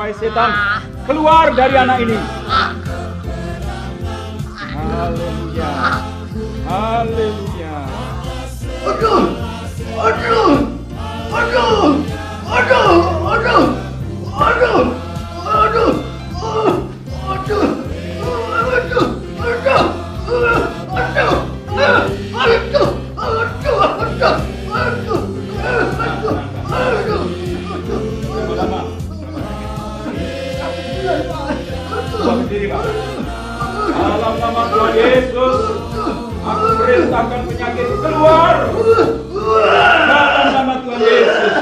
Hai setan, keluar dari anak ini. Haleluya. Haleluya. Aduh. Aduh. Aduh. Aduh. Aduh. Aduh. Aduh. Aduh. Dalam nama Tuhan Yesus, aku perintahkan penyakit keluar. Dalam nama Tuhan Yesus,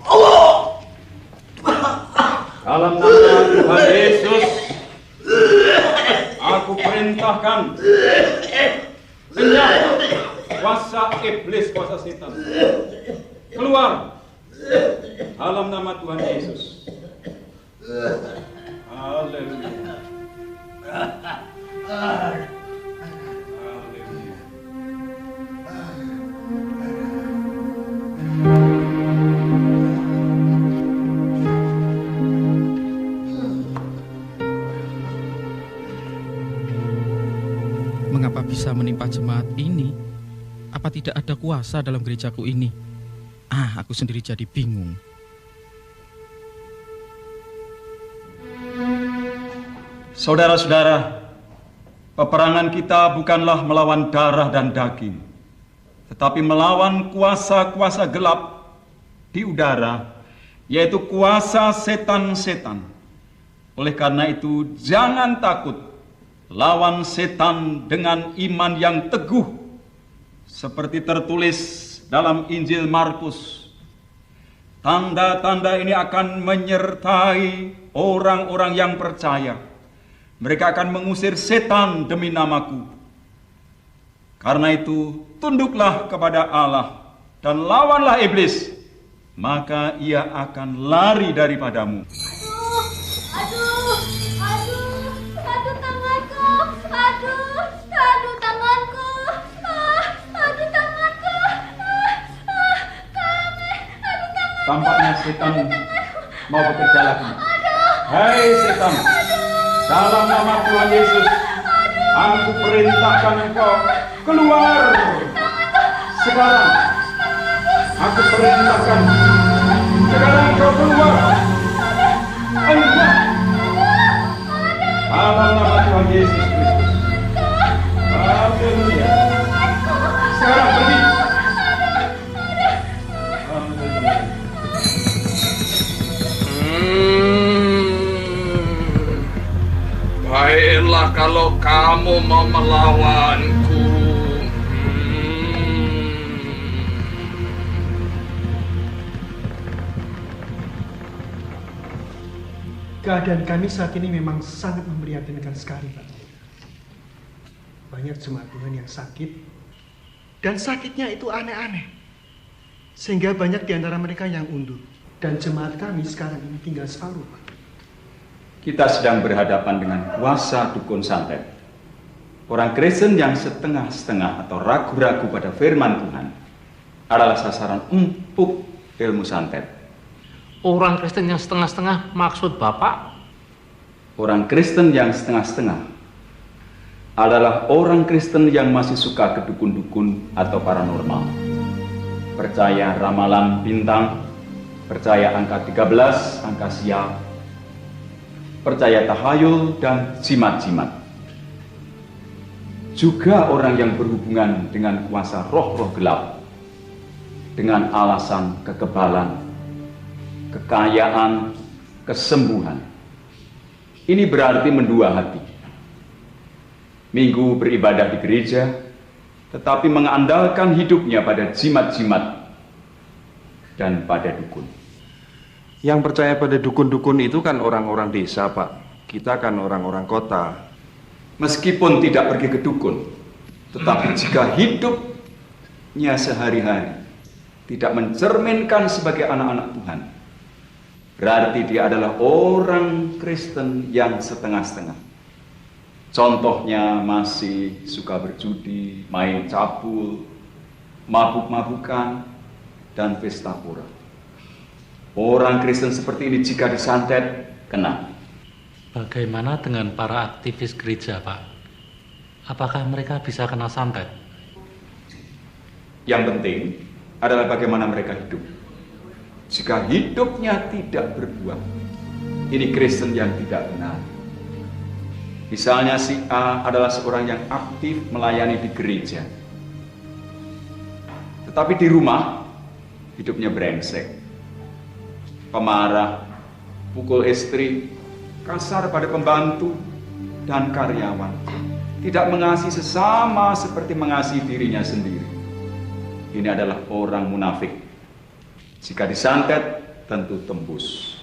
keluar. Dalam nama Tuhan Yesus, aku perintahkan senyap kuasa iblis, kuasa setan, keluar. Dalam nama Tuhan Yesus. Haleluya. Haleluya. Mengapa bisa menimpa jemaat ini? Apa tidak ada kuasa dalam gerejaku ini? Aku sendiri jadi bingung. Saudara-saudara, peperangan kita bukanlah melawan darah dan daging, tetapi melawan kuasa-kuasa gelap di udara, yaitu kuasa setan-setan. Oleh karena itu, jangan takut, lawan setan dengan iman yang teguh, seperti tertulis dalam Injil Markus. Tanda-tanda ini akan menyertai orang-orang yang percaya. Mereka akan mengusir setan demi namaku. Karena itu, tunduklah kepada Allah dan lawanlah iblis, maka ia akan lari daripadamu. Aduh tanganku, aduh tanganku, aduh tanganku, Tampaknya setan mau bekerja lagi. Hai setan, dalam nama Tuhan Yesus, aku perintahkan engkau keluar. Sekarang, aku perintahkan. Sekarang engkau keluar. Enggak. Dalam nama Tuhan Yesus Kristus. Haleluya. Sekarang pergi. Haleluya. Baiklah kalau kamu mau melawanku. Keadaan kami saat ini memang sangat memprihatinkan sekali, Pak. Banyak jemaat Tuhan yang sakit, dan sakitnya itu aneh-aneh. Sehingga banyak di antara mereka yang undur. Dan jemaat kami sekarang ini tinggal separuh, Pak. Kita sedang berhadapan dengan kuasa dukun santet. Orang Kristen yang setengah-setengah atau ragu-ragu pada firman Tuhan adalah sasaran empuk ilmu santet. Orang Kristen yang setengah-setengah maksud Bapak? Orang Kristen yang setengah-setengah adalah orang Kristen yang masih suka ke dukun-dukun atau paranormal. Percaya ramalan bintang, percaya angka 13, angka sial, percaya tahayul dan jimat-jimat. Juga orang yang berhubungan dengan kuasa roh-roh gelap dengan alasan kekebalan, kekayaan, kesembuhan. Ini berarti mendua hati. Minggu beribadah di gereja, tetapi mengandalkan hidupnya pada jimat-jimat dan pada dukun. Yang percaya pada dukun-dukun itu kan orang-orang desa, Pak. Kita kan orang-orang kota. Meskipun tidak pergi ke dukun, tetapi jika hidupnya sehari-hari tidak mencerminkan sebagai anak-anak Tuhan, berarti dia adalah orang Kristen yang setengah-setengah. Contohnya masih suka berjudi, main cabul, mabuk-mabukan, dan pesta pora. Orang Kristen seperti ini jika disantet, kena. Bagaimana dengan para aktivis gereja, Pak? Apakah mereka bisa kena santet? Yang penting adalah bagaimana mereka hidup. Jika hidupnya tidak berbuah, ini Kristen yang tidak benar. Misalnya si A adalah seorang yang aktif melayani di gereja, tetapi di rumah hidupnya brengsek, pemarah, pukul istri, kasar pada pembantu dan karyawan, tidak mengasihi sesama seperti mengasihi dirinya sendiri. Ini adalah orang munafik. Jika disantet, tentu tembus.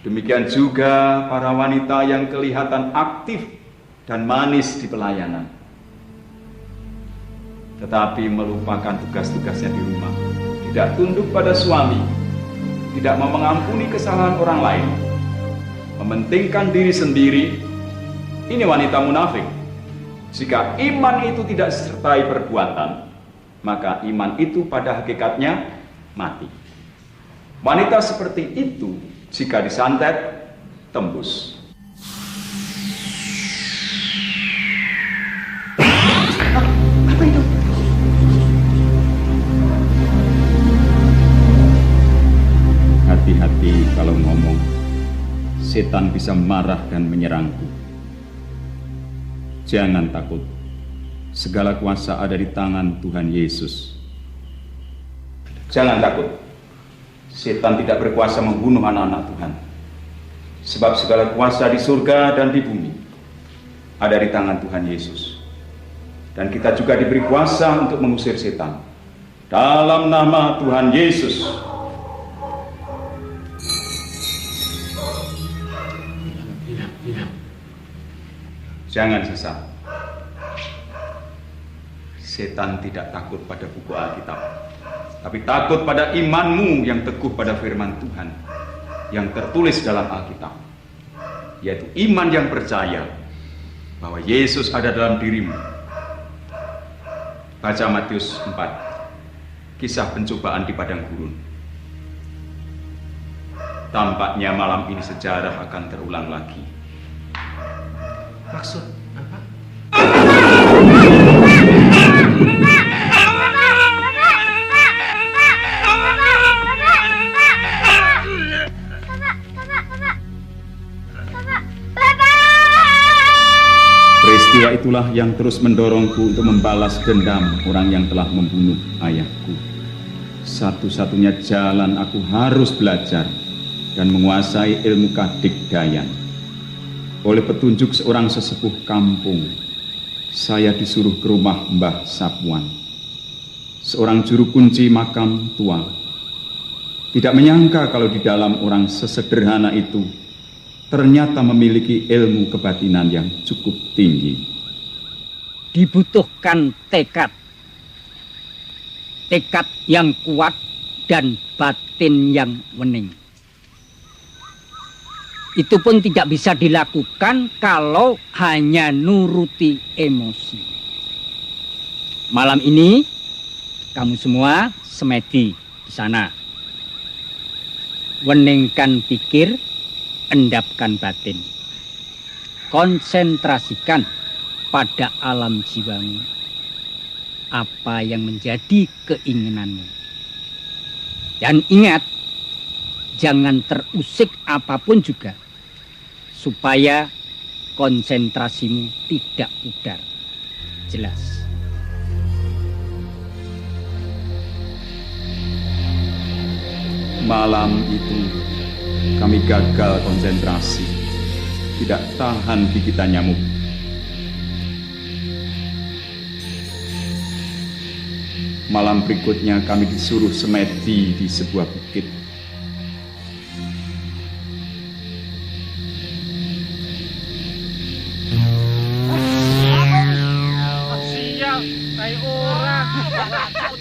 Demikian juga para wanita yang kelihatan aktif dan manis di pelayanan, tetapi melupakan tugas-tugasnya di rumah, tidak tunduk pada suami, tidak mau mengampuni kesalahan orang lain, mementingkan diri sendiri. Ini wanita munafik. Jika iman itu tidak disertai perbuatan, maka iman itu pada hakikatnya mati. Wanita seperti itu jika disantet, tembus. Apa itu? Hati-hati kalau ngomong. Setan bisa marah dan menyerangku. Jangan takut. Segala kuasa ada di tangan Tuhan Yesus. Jangan takut. Setan tidak berkuasa membunuh anak-anak Tuhan. Sebab segala kuasa di surga dan di bumi ada di tangan Tuhan Yesus. Dan kita juga diberi kuasa untuk mengusir setan. Dalam nama Tuhan Yesus. Jangan sesat. Setan tidak takut pada buku Alkitab, tapi takut pada imanmu yang teguh pada firman Tuhan yang tertulis dalam Alkitab, yaitu iman yang percaya bahwa Yesus ada dalam dirimu. Baca Matius 4, kisah pencobaan di padang gurun. Tampaknya malam ini sejarah akan terulang lagi. Maksud apa? Peristiwa itulah yang terus mendorongku untuk membalas dendam orang yang telah membunuh ayahku. Satu-satunya jalan aku harus belajar dan menguasai ilmu kadigdayan. Oleh petunjuk seorang sesepuh kampung, saya disuruh ke rumah Mbah Sapuan, seorang juru kunci makam tua. Tidak menyangka kalau di dalam orang sesederhana itu ternyata memiliki ilmu kebatinan yang cukup tinggi. Dibutuhkan tekad yang kuat dan batin yang wening. Itu pun tidak bisa dilakukan kalau hanya nuruti emosi. Malam ini kamu semua semedi di sana. Weningkan pikir, endapkan batin. Konsentrasikan pada alam jiwamu. Apa yang menjadi keinginanmu. Dan ingat, jangan terusik apapun juga, supaya konsentrasimu tidak pudar. Jelas? Malam itu kami gagal konsentrasi, tidak tahan gigitan nyamuk. Malam berikutnya kami disuruh semedi di sebuah bukit.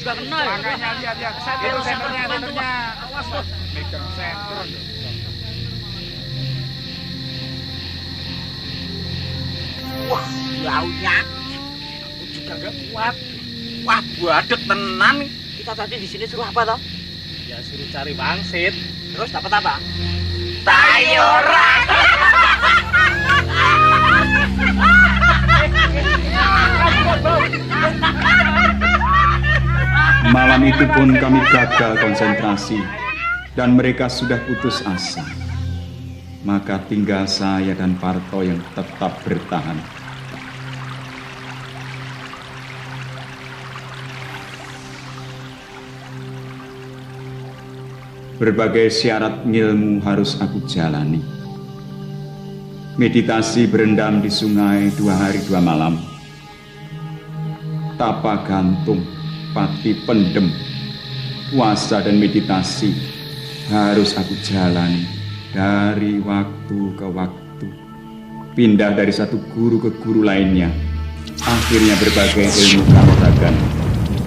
Juga kenal. Makanya lihat. Itu senternya. Awas tuh. Megang senter. Wah, launya. Aku juga gak kuat. Wah, badek tenan. Kita tadi di sini suruh apa toh? Ya suruh cari wangsit. Terus dapat apa? Tayoran. Malam itu pun kami gagal konsentrasi dan mereka sudah putus asa. Maka tinggal saya dan Parto yang tetap bertahan. Berbagai syarat ilmu harus aku jalani. Meditasi berendam di sungai 2 hari 2 malam. Tapa gantung, pati pendem, puasa dan meditasi harus aku jalani dari waktu ke waktu. Pindah dari satu guru ke guru lainnya. Akhirnya berbagai ilmu kanuragan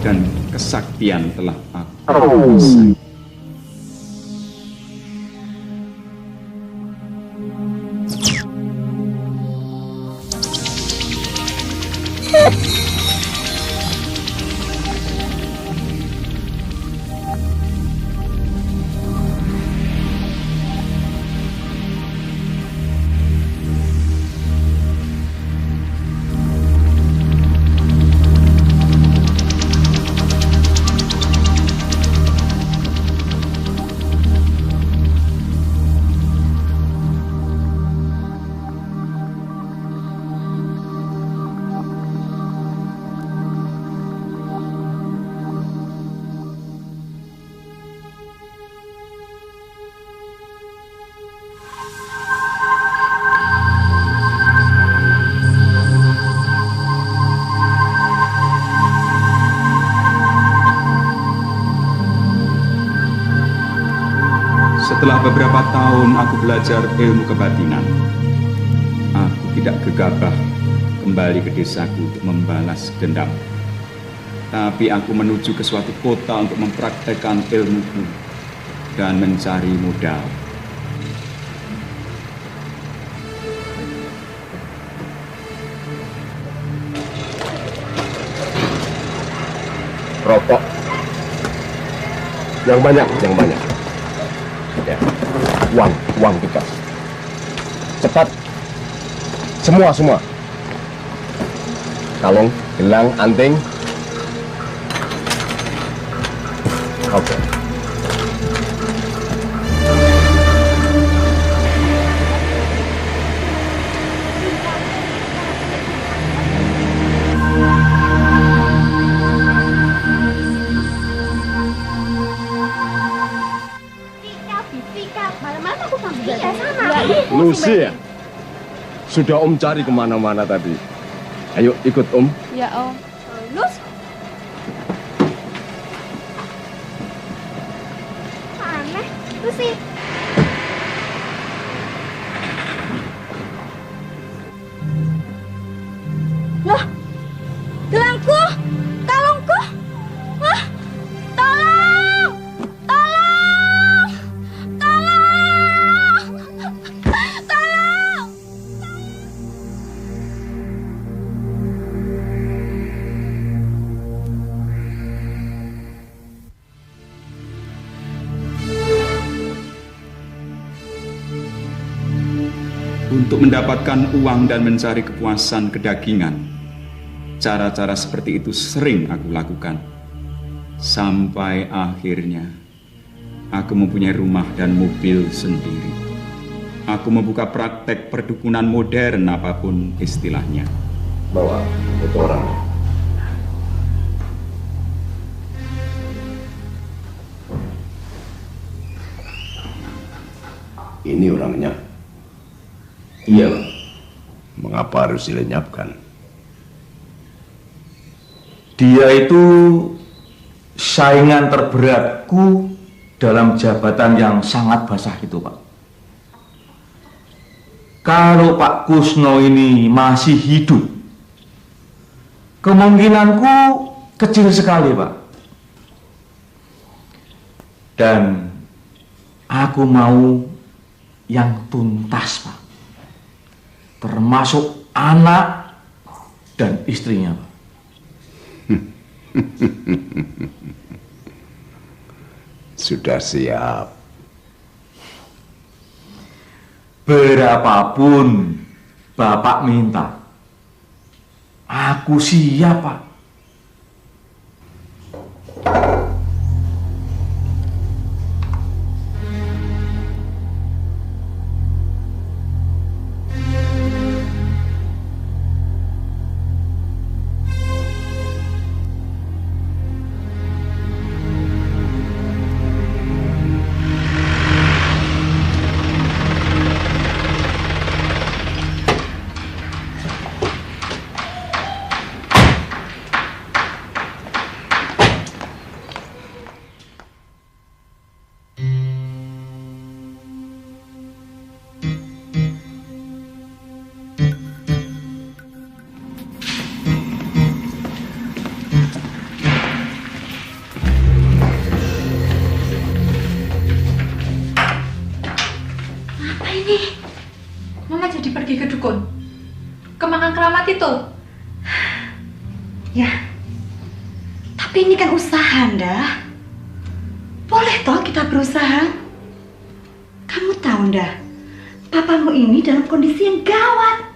dan kesaktian telah aku kuasai. Setelah beberapa tahun aku belajar ilmu kebatinan, aku tidak gegabah kembali ke desaku untuk membalas dendam. Tapi aku menuju ke suatu kota untuk mempraktekkan ilmuku dan mencari modal. Rokok. Yang banyak, yang banyak. Ya, uang kita. Cepat. Semua. Kalung, gelang, anting. Oke. Lucy ya? Sudah Om cari kemana-mana tadi. Ayo ikut Om. Ya Om. Lus. Aneh, Lucy. Loh, gelangku, kalungku. Wah, tolong, tolong, tolong, tolong. Untuk mendapatkan uang dan mencari kepuasan kedagingan, cara-cara seperti itu sering aku lakukan. Sampai akhirnya aku mempunyai rumah dan mobil sendiri. Aku membuka praktek perdukunan modern apapun istilahnya. Bawa itu orang. Ini orangnya. Iya, Pak. Mengapa harus dilenyapkan? Dia itu saingan terberatku dalam jabatan yang sangat basah itu, Pak. Kalau Pak Kusno ini masih hidup, kemungkinanku kecil sekali, Pak. Dan aku mau yang tuntas, Pak. Termasuk anak dan istrinya, Pak. sudah siap. Berapapun Bapak minta, aku siap, Pak. itu? Ya, tapi ini kan usaha, Nda. Boleh toh kita berusaha. Kamu tahu, Nda, papamu ini dalam kondisi yang gawat.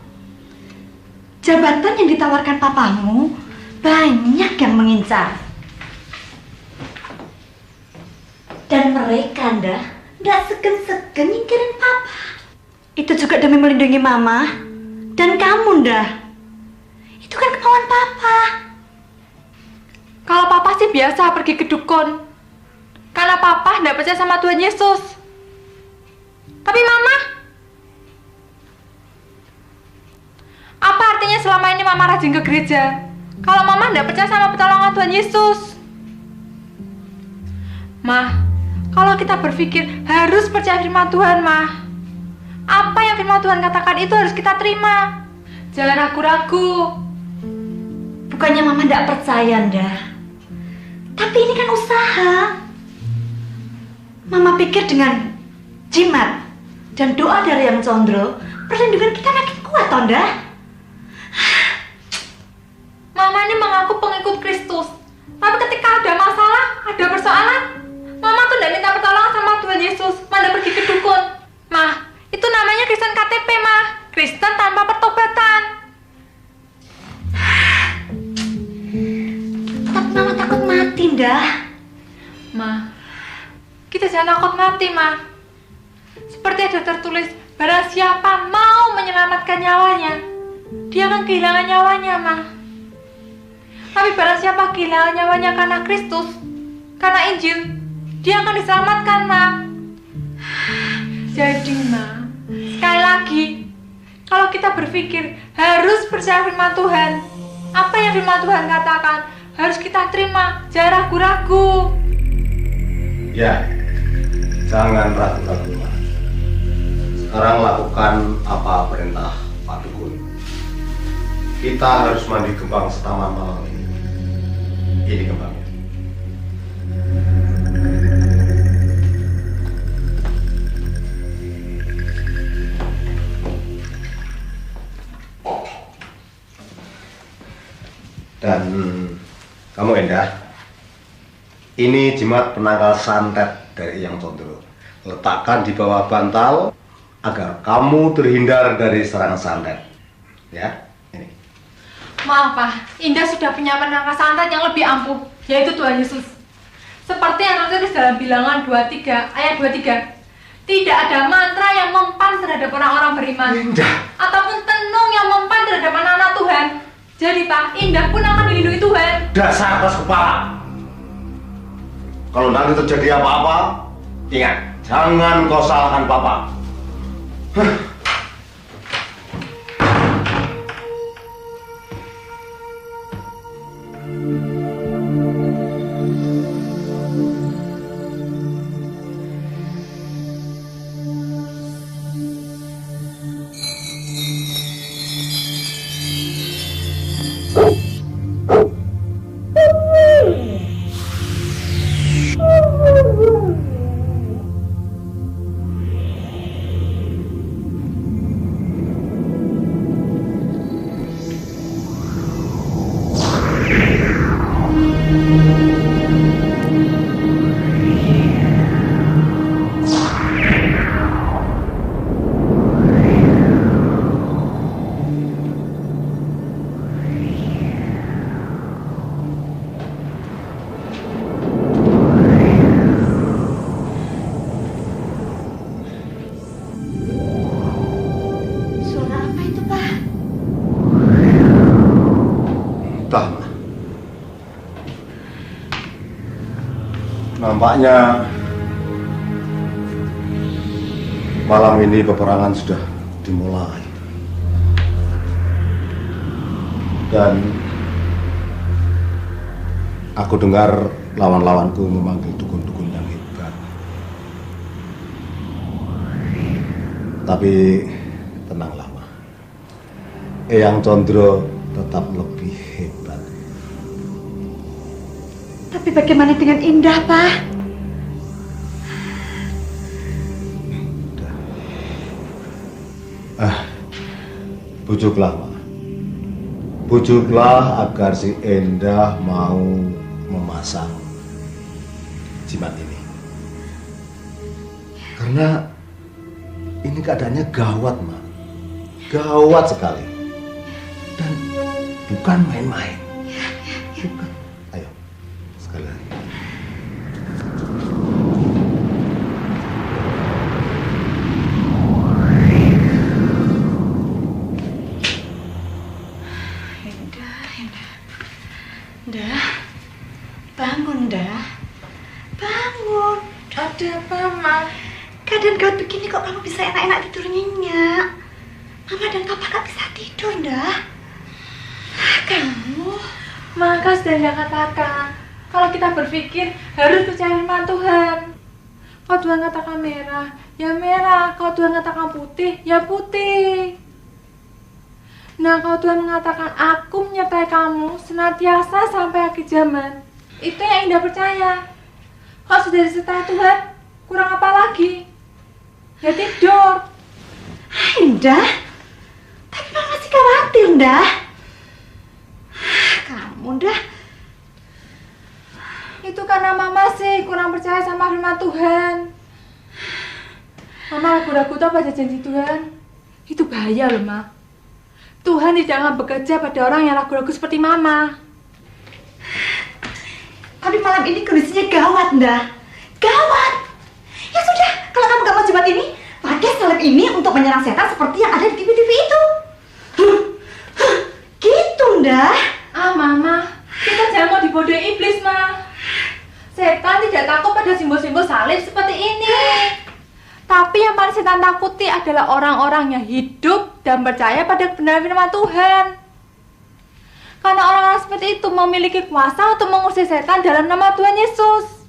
Jabatan yang ditawarkan papamu banyak yang mengincar. Dan mereka, Nda, nggak segen-segen nyingkirin papa. Itu juga demi melindungi mama dan kamu, Nda. Itu kan kemauan papa. Kalau papa sih biasa pergi ke dukun, karena papa nggak percaya sama Tuhan Yesus. Tapi mama, apa artinya selama ini mama rajin ke gereja kalau mama nggak percaya sama pertolongan Tuhan Yesus? Mah, kalau kita berpikir harus percaya firman Tuhan, Mah, apa yang firman Tuhan katakan itu harus kita terima. Jangan ragu-ragu. Bukannya mama nggak percaya, Nda, tapi ini kan usaha. Mama pikir dengan jimat dan doa dari Yang Condro, perlindungan kita makin kuat, toh, Nda. Mama ini mengaku pengikut Kristus, tapi ketika ada masalah, ada persoalan, Mama tuh nggak minta pertolongan sama Tuhan Yesus, malah pergi ke dukun. Mah, itu namanya Kristen KTP, Mah. Kristen tanpa pertobatan. Tapi Mama takut mati, Nda. Mah, kita jangan takut mati, Mah. Seperti ada tertulis, barang siapa mau menyelamatkan nyawanya, dia akan kehilangan nyawanya, Mah. Tapi barang siapa kehilangan nyawanya karena Kristus, karena Injil, dia akan diselamatkan, Ma. Jadi, Ma, sekali lagi, kalau kita berpikir harus percaya firman Tuhan, apa yang firman Tuhan katakan harus kita terima, jangan ragu-ragu. Ya, jangan ragu-ragu, Ma. Sekarang lakukan apa perintah Pak Dukun. Kita harus mandi kembang setaman malam ini. Ini kembangnya. Dan kamu, Endah, ini jimat penangkal santet dari Yang Condro. Letakkan di bawah bantal agar kamu terhindar dari serangan santet. Ya, ini. Maaf, Pak, Indah sudah punya penangkal santet yang lebih ampuh, yaitu Tuhan Yesus. Seperti yang tertulis dalam Bilangan 23 ayat 23. Tidak ada mantra yang mempan terhadap orang-orang beriman, ataupun tenung yang mempan terhadap anak-anak Tuhan. Jadi, Pak, Indah pun akan dilindungi Tuhan. Dasar atas kepala. Kalau nanti terjadi apa-apa, ingat, jangan kau salahkan Papa. buta, Ma. Nampaknya malam ini peperangan sudah dimulai. Dan aku dengar lawan-lawanku memanggil dukun-dukun yang hebat. Tapi tenanglah, Ma. Eyang Condro tetap lebih hebat. Tapi bagaimana dengan Indah, Pak? Bujuklah, Ma. Bujuklah agar si Endah mau memasang jimat ini. Karena ini keadaannya gawat, Ma. Gawat sekali. Dan bukan main-main. Bukan. Ayo, sekali lagi. Dah, bangun dah, bangun. Ada apa, Ma? Keadaan kau begini kok kamu bisa enak-enak tidur nyenyak? Mama dan Papa gak bisa tidur dah. Kamu, Maka sudah katakan kalau kita berpikir harus percaya firman Tuhan. Kalau Tuhan katakan merah, ya merah. Kalau Tuhan katakan putih, ya putih. Nah, kalau Tuhan mengatakan aku menyertai kamu senantiasa sampai akhir zaman, itu yang Indah percaya. Kalau sudah disertai Tuhan, kurang apa lagi? Ya tidur. Indah, tapi Mama masih khawatir, Indah. Kamu, Indah. Itu karena Mama sih kurang percaya sama firman Tuhan. Mama ragu-ragu tuh pada janji Tuhan. Itu bahaya loh, Ma. Tuhan tidak akan bekerja pada orang yang ragu-ragu seperti Mama. Tapi malam ini kondisinya gawat, Indah. Gawat. Ya sudah, kalau kamu gak mau jimat ini, pakai salep ini untuk menyerang setan seperti yang ada di TV-TV itu. Gitu, Indah. Ah, Mama, kita jangan mau dibodohi iblis, Ma. Setan tidak takut pada simbol-simbol salib seperti ini. Tapi yang paling setan takuti adalah orang-orang yang hidup dan percaya pada kebenaran firman Tuhan. Karena orang-orang seperti itu memiliki kuasa untuk mengusir setan dalam nama Tuhan Yesus.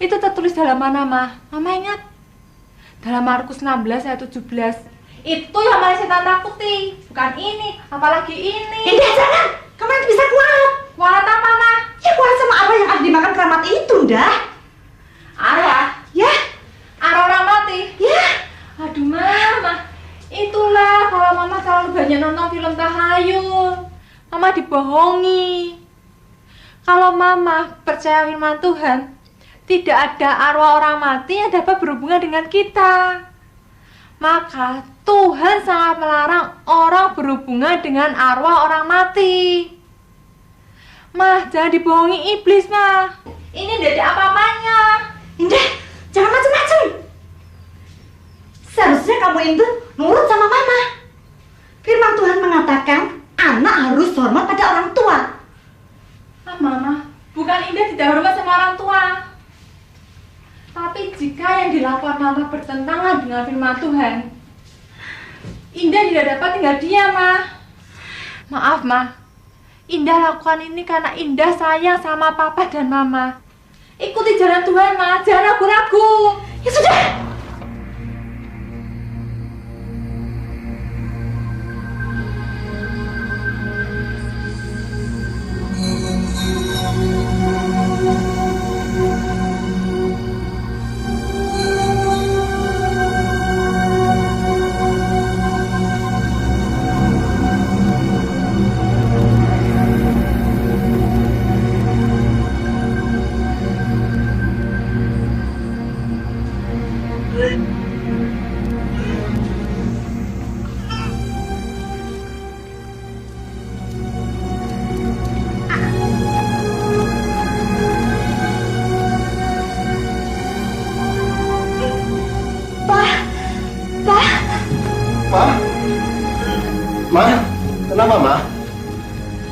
Itu tertulis dalam mana, Ma? Mama ingat? Dalam Markus 16 ayat 17. Itu yang paling setan takuti. Bukan ini, apalagi ini. Indah, jangan! Kamu itu bisa kuat. Kuat apa, Ma? Ya kuat sama arwah yang akan dimakan keramat itu, Indah. Arwah? Ya. Arwah orang mati? Ya. Aduh, Mama. Itulah kalau Mama terlalu banyak nonton film tahayul. Mama dibohongi. Kalau Mama percaya firman Tuhan, tidak ada arwah orang mati yang dapat berhubungan dengan kita. Maka Tuhan sangat melarang orang berhubungan dengan arwah orang mati. Mah, jangan dibohongi iblis, Mah. Ini tidak ada apa-apanya. Indah, jangan macam-macam. Seharusnya kamu itu nurut sama Mama. Firman Tuhan mengatakan anak harus hormat pada orang tua. Ah, Mama, bukan Indah tidak hormat sama orang tua. Tapi jika yang dilakukan Mama bertentangan dengan firman Tuhan, Indah tidak dapat tinggal diam, Ma. Maaf, Ma. Indah lakukan ini karena Indah sayang sama Papa dan Mama. Ikuti jalan Tuhan, Ma. Jangan ragu-ragu. Ya sudah.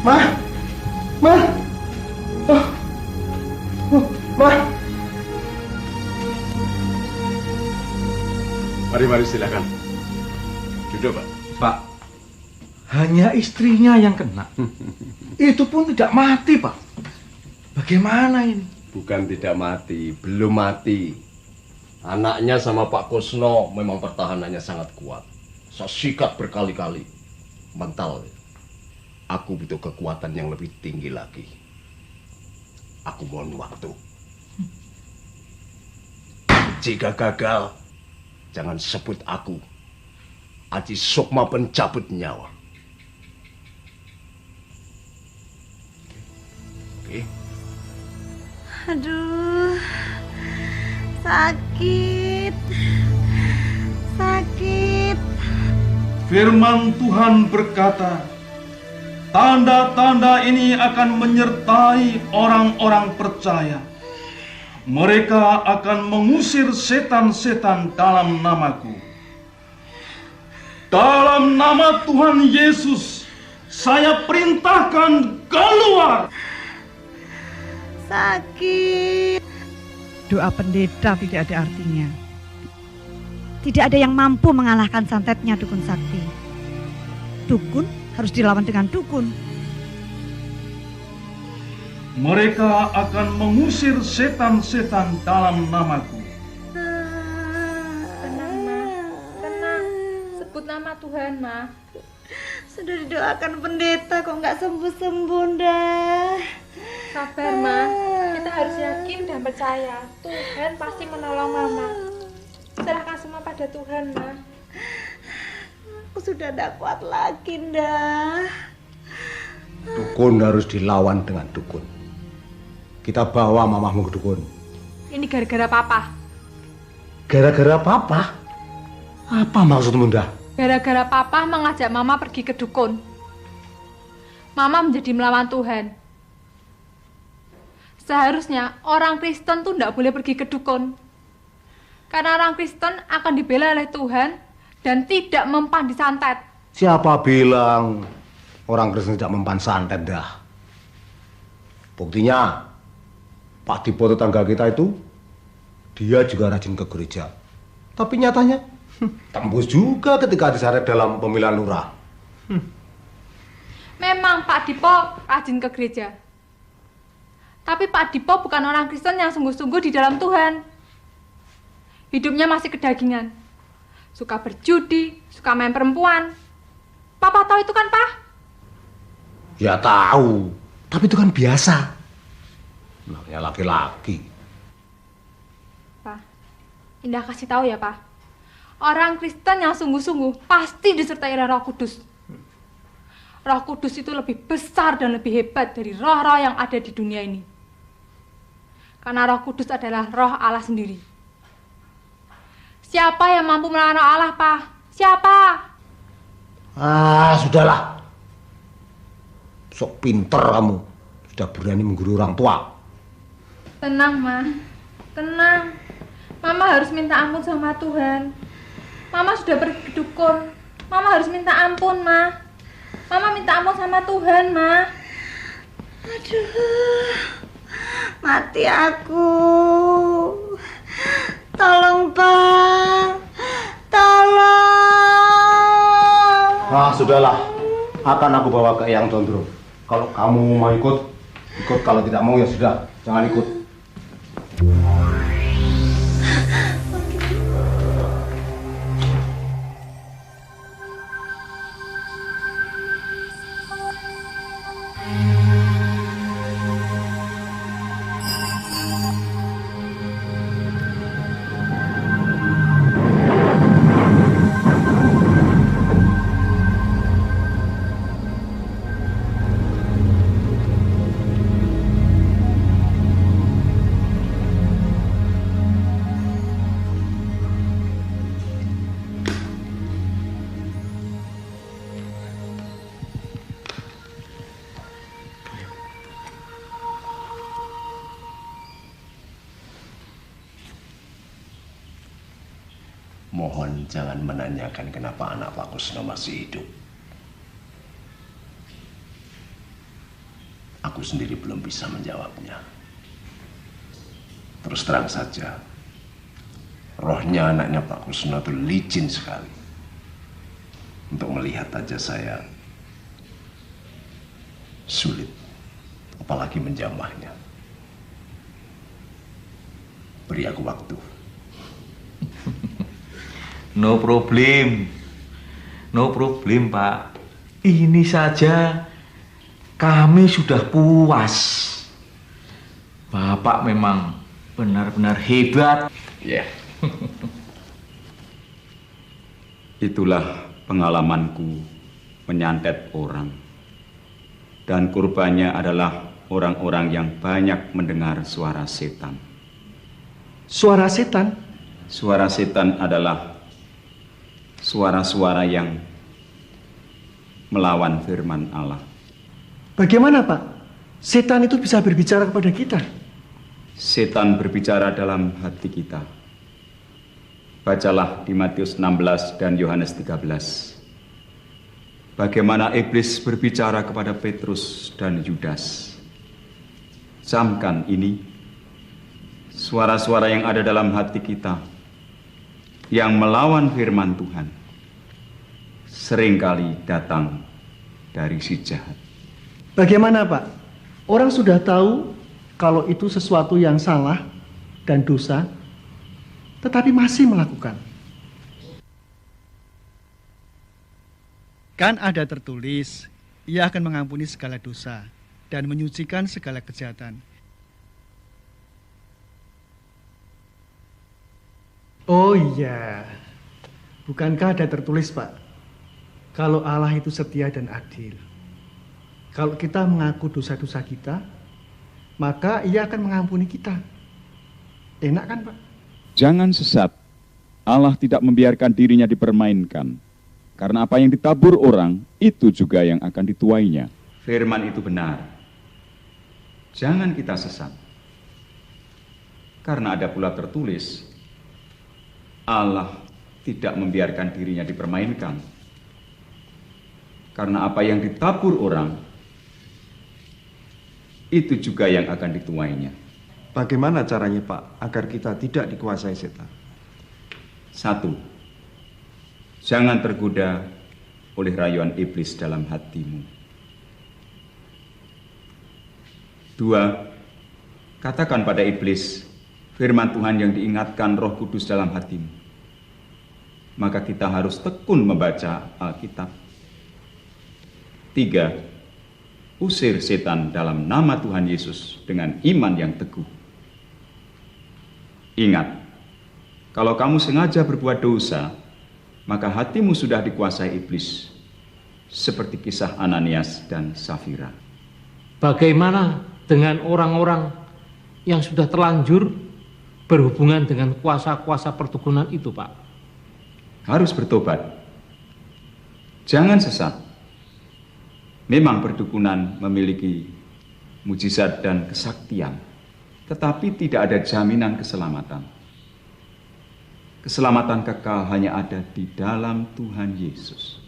Ma. Ma. Ma. Mari silakan. Duduk, Pak. Pak, hanya istrinya yang kena. Itu pun tidak mati, Pak. Bagaimana ini? Bukan tidak mati, belum mati. Anaknya sama Pak Kusno memang pertahanannya sangat kuat. Saya sikat berkali-kali. Mental. Aku butuh kekuatan yang lebih tinggi lagi. Aku mohon waktu. Jika gagal, jangan sebut aku. Aji Sukma pencabut nyawa. Oke. Aduh, sakit. Firman Tuhan berkata, tanda-tanda ini akan menyertai orang-orang percaya. Mereka akan mengusir setan-setan dalam namaku. Dalam nama Tuhan Yesus, saya perintahkan keluar. Sakit. Doa pendeta tidak ada artinya. Tidak ada yang mampu mengalahkan santetnya dukun sakti. Dukun harus dilawan dengan dukun. Mereka akan mengusir setan-setan dalam namaku. Tenang, Ma. Tenang. Sebut nama Tuhan, Ma. Sudah didoakan pendeta kok nggak sembuh-sembuh, dah. Sabar, Ma. Kita harus yakin dan percaya. Tuhan pasti menolong Mama. Serahkan semua pada Tuhan, Ma. Aku sudah tidak kuat lagi, dah. Dukun harus dilawan dengan dukun. Kita bawa mamahmu ke dukun. Ini gara-gara Papa. Gara-gara Papa? Apa maksudmu, Dah? Gara-gara Papa mengajak Mama pergi ke dukun. Mama menjadi melawan Tuhan. Seharusnya orang Kristen tuh tidak boleh pergi ke dukun. Karena orang Kristen akan dibela oleh Tuhan dan tidak mempan disantet. Siapa bilang orang Kristen tidak mempan santet, Dah? Buktinya, Pak Dipo tetangga kita itu, dia juga rajin ke gereja. Tapi nyatanya, tembus juga ketika diseret dalam pemilihan lurah. Memang Pak Dipo rajin ke gereja. Tapi Pak Dipo bukan orang Kristen yang sungguh-sungguh di dalam Tuhan. Hidupnya masih kedagingan. Suka berjudi, suka main perempuan. Papa tahu itu kan, Pak? Ya tahu, tapi itu kan biasa. Namanya laki-laki. Pak, Indah kasih tahu ya, Pak. Orang Kristen yang sungguh-sungguh pasti disertai oleh Roh Kudus. Roh Kudus itu lebih besar dan lebih hebat dari roh-roh yang ada di dunia ini. Karena Roh Kudus adalah Roh Allah sendiri. Siapa yang mampu melawan Roh Allah, Pak? Siapa? Sudahlah. Sok pinter kamu. Sudah berani menggurui orang tua. Tenang, Ma. Tenang. Mama harus minta ampun sama Tuhan. Mama sudah pergi ke dukun. Mama harus minta ampun, Ma. Mama minta ampun sama Tuhan, Ma. Aduh, mati aku. Tolong, Bang. Tolong. Sudahlah. Akan aku bawa ke Eyang Condro. Kalau kamu mau ikut, ikut. Kalau tidak mau ya sudah, jangan ikut. Mohon jangan menanyakan kenapa anak Pak Kusno masih hidup. Aku sendiri belum bisa menjawabnya. Terus terang saja, rohnya anaknya Pak Kusno itu licin sekali. Untuk melihat aja saya sulit, apalagi menjamahnya. Beri aku waktu. No problem. No problem, Pak. Ini saja kami sudah puas. Bapak memang benar-benar hebat. Ya. Itulah pengalamanku menyantet orang. Dan kurbannya adalah orang-orang yang banyak mendengar suara setan. Suara setan? Suara setan adalah suara-suara yang melawan firman Allah. Bagaimana, Pak? Setan itu bisa berbicara kepada kita? Setan berbicara dalam hati kita. Bacalah di Matius 16 dan Yohanes 13. Bagaimana iblis berbicara kepada Petrus dan Yudas. Camkan ini, suara-suara yang ada dalam hati kita, yang melawan firman Tuhan, seringkali datang dari si jahat. Bagaimana, Pak? Orang sudah tahu kalau itu sesuatu yang salah dan dosa, tetapi masih melakukan. Kan ada tertulis, Ia akan mengampuni segala dosa dan menyucikan segala kejahatan. Oh iya, bukankah ada tertulis, Pak? Kalau Allah itu setia dan adil. Kalau kita mengaku dosa-dosa kita, maka Ia akan mengampuni kita. Enak kan, Pak? Jangan sesat. Allah tidak membiarkan dirinya dipermainkan. Karena apa yang ditabur orang, itu juga yang akan dituainya. Firman itu benar. Jangan kita sesat. Karena ada pula tertulis, Allah tidak membiarkan dirinya dipermainkan. Karena apa yang ditabur orang, itu juga yang akan dituainya. Bagaimana caranya, Pak, agar kita tidak dikuasai setan? 1. Jangan tergoda oleh rayuan iblis dalam hatimu. 2. Katakan pada iblis firman Tuhan yang diingatkan Roh Kudus dalam hatimu. Maka kita harus tekun membaca Alkitab. 3. Usir setan dalam nama Tuhan Yesus dengan iman yang teguh. Ingat, kalau kamu sengaja berbuat dosa, maka hatimu sudah dikuasai iblis, seperti kisah Ananias dan Safira. Bagaimana dengan orang-orang yang sudah terlanjur berhubungan dengan kuasa-kuasa perdukunan itu, Pak? Harus bertobat. Jangan sesat. Memang perdukunan memiliki mujizat dan kesaktian, tetapi tidak ada jaminan keselamatan. Keselamatan kekal hanya ada di dalam Tuhan Yesus.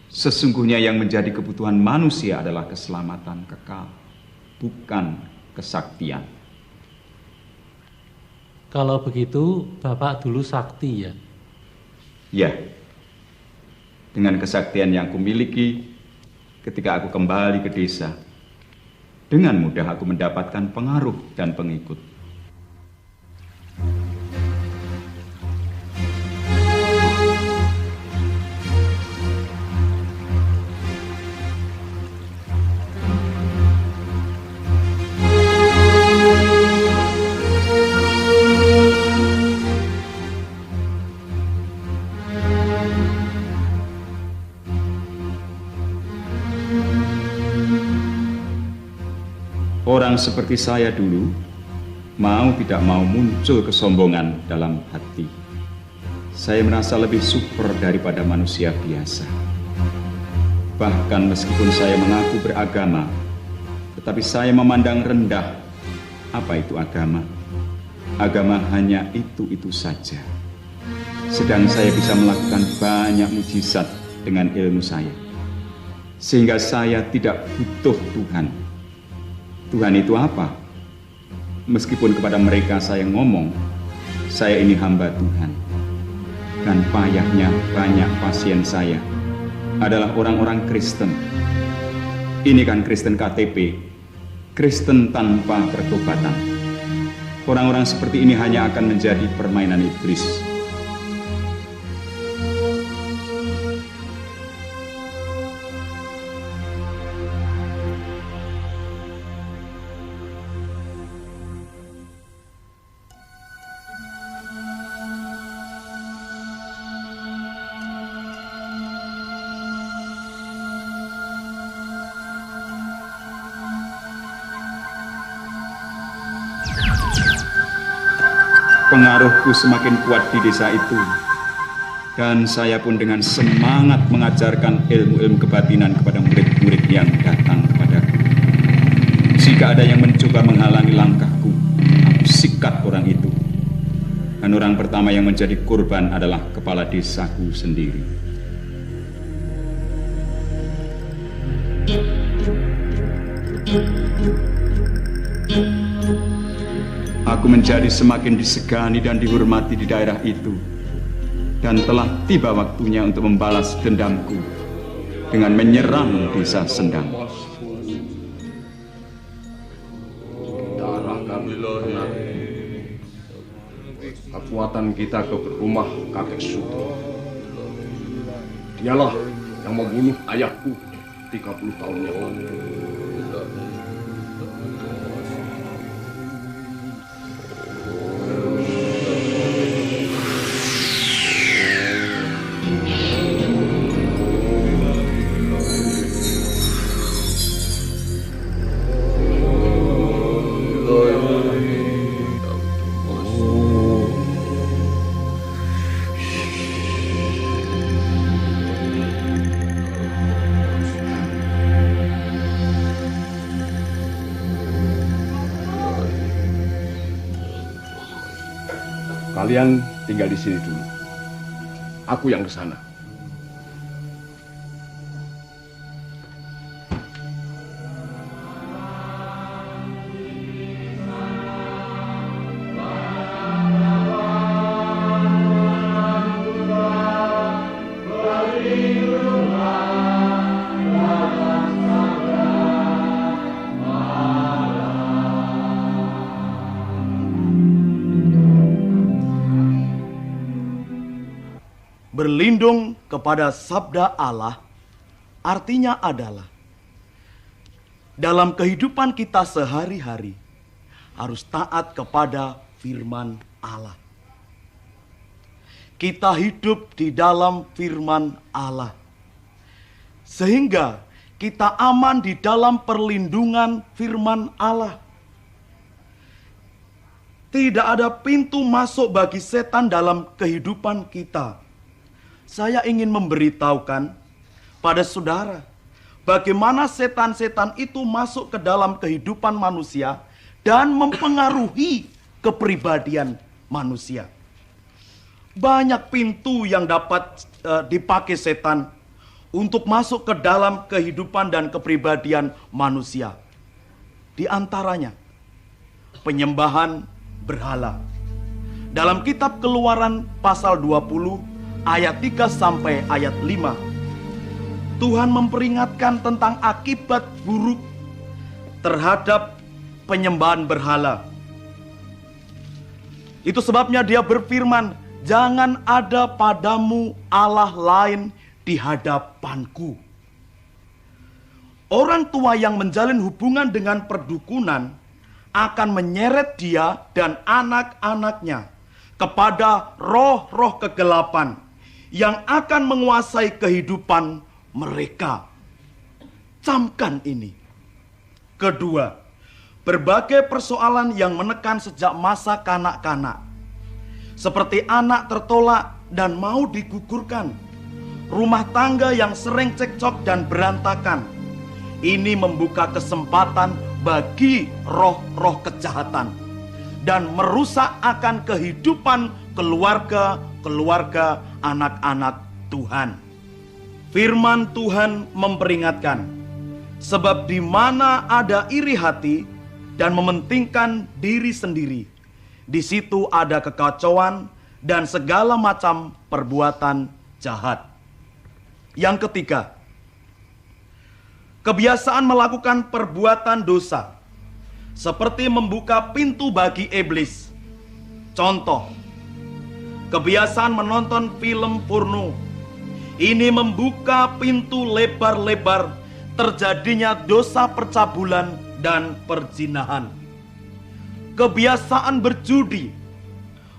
Sesungguhnya yang menjadi kebutuhan manusia adalah keselamatan kekal, bukan kesaktian. Kalau begitu, Bapak dulu sakti ya? Ya, dengan kesaktian yang kumiliki ketika aku kembali ke desa, dengan mudah aku mendapatkan pengaruh dan pengikut. Orang seperti saya dulu, mau tidak mau muncul kesombongan dalam hati. Saya merasa lebih super daripada manusia biasa. Bahkan meskipun saya mengaku beragama, tetapi saya memandang rendah apa itu agama. Agama hanya itu-itu saja. Sedang saya bisa melakukan banyak mujizat dengan ilmu saya. sehingga saya tidak butuh Tuhan. Tuhan itu apa? Meskipun kepada mereka saya ngomong, saya ini hamba Tuhan. Dan payahnya banyak pasien saya adalah orang-orang Kristen. Ini kan Kristen KTP, Kristen tanpa pertobatan. Orang-orang seperti ini hanya akan menjadi permainan iblis. Pengaruhku semakin kuat di desa itu, dan saya pun dengan semangat mengajarkan ilmu-ilmu kebatinan kepada murid-murid yang datang kepadaku. Jika ada yang mencoba menghalangi langkahku, aku sikat orang itu. Dan orang pertama yang menjadi korban adalah kepala desaku sendiri. Aku menjadi semakin disegani dan dihormati di daerah itu, dan telah tiba waktunya untuk membalas dendamku dengan menyerang desa Sendang. Kita arahkan kekuatan kita ke rumah kakek Sutro. Dialah yang membunuh ayahku 30 tahun yang lalu. Kalian tinggal di sini dulu. Aku yang ke sana. Berlindung kepada sabda Allah artinya adalah dalam kehidupan kita sehari-hari harus taat kepada firman Allah. Kita hidup di dalam firman Allah sehingga kita aman di dalam perlindungan firman Allah. Tidak ada pintu masuk bagi setan dalam kehidupan kita. Saya ingin memberitahukan pada saudara bagaimana setan-setan itu masuk ke dalam kehidupan manusia dan mempengaruhi kepribadian manusia. Banyak pintu yang dapat dipakai setan untuk masuk ke dalam kehidupan dan kepribadian manusia. Di antaranya penyembahan berhala. Dalam kitab Keluaran pasal 20 ayat 3 sampai ayat 5, Tuhan memperingatkan tentang akibat buruk terhadap penyembahan berhala. Itu sebabnya Dia berfirman, "Jangan ada padamu Allah lain di hadapanku." Orang tua yang menjalin hubungan dengan perdukunan akan menyeret dia dan anak-anaknya kepada roh-roh kegelapan yang akan menguasai kehidupan mereka. Camkan ini. Kedua, berbagai persoalan yang menekan sejak masa kanak-kanak, seperti anak tertolak dan mau digugurkan, rumah tangga yang sering cekcok dan berantakan. Ini membuka kesempatan bagi roh-roh kejahatan dan merusak akan kehidupan keluarga anak-anak Tuhan. Firman Tuhan memperingatkan, sebab di mana ada iri hati dan mementingkan diri sendiri, di situ ada kekacauan dan segala macam perbuatan jahat. Yang ketiga, kebiasaan melakukan perbuatan dosa seperti membuka pintu bagi iblis. Contoh, kebiasaan menonton film porno. Ini membuka pintu lebar-lebar terjadinya dosa percabulan dan perzinahan. Kebiasaan berjudi,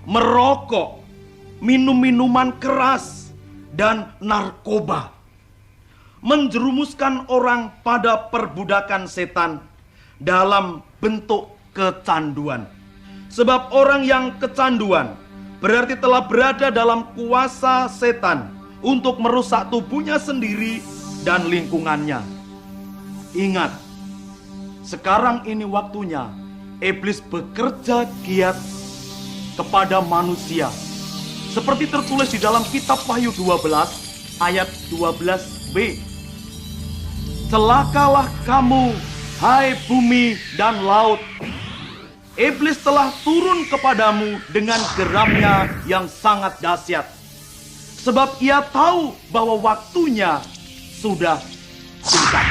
merokok, minum minuman keras, dan narkoba menjerumuskan orang pada perbudakan setan dalam bentuk kecanduan. Sebab orang yang kecanduan berarti telah berada dalam kuasa setan untuk merusak tubuhnya sendiri dan lingkungannya. Ingat, sekarang ini waktunya iblis bekerja giat kepada manusia. Seperti tertulis di dalam kitab Wahyu 12 ayat 12b. Celakalah kamu, hai bumi dan laut. Iblis telah turun kepadamu dengan geramnya yang sangat dahsyat. Sebab ia tahu bahwa waktunya sudah dekat.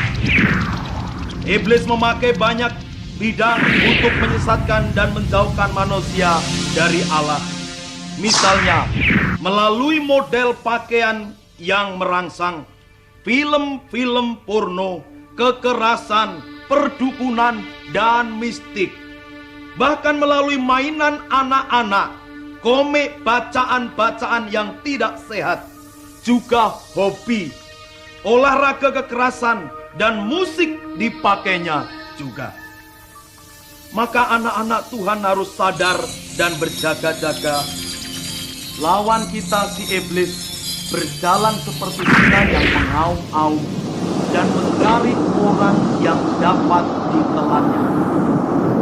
Iblis memakai banyak bidang untuk menyesatkan dan menjauhkan manusia dari Allah. Misalnya, melalui model pakaian yang merangsang, film-film porno, kekerasan, perdukunan, dan mistik. Bahkan melalui mainan anak-anak, komik, bacaan-bacaan yang tidak sehat, juga hobi, olahraga kekerasan, dan musik dipakainya juga. Maka anak-anak Tuhan harus sadar dan berjaga-jaga. Lawan kita si iblis berjalan seperti singa yang mengaum-aum dan mencari orang yang dapat ditelannya.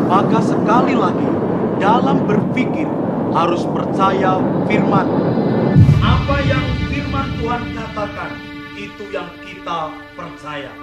Maka sekali lagi, dalam berpikir harus percaya firman. Apa yang firman Tuhan katakan, itu yang kita percaya.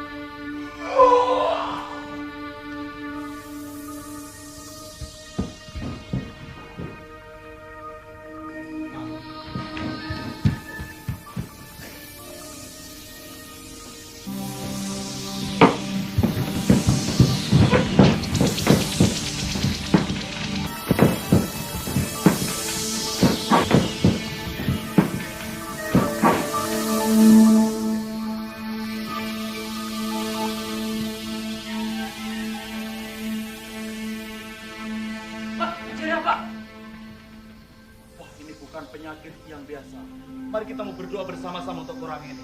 Bersama-sama untuk orang ini.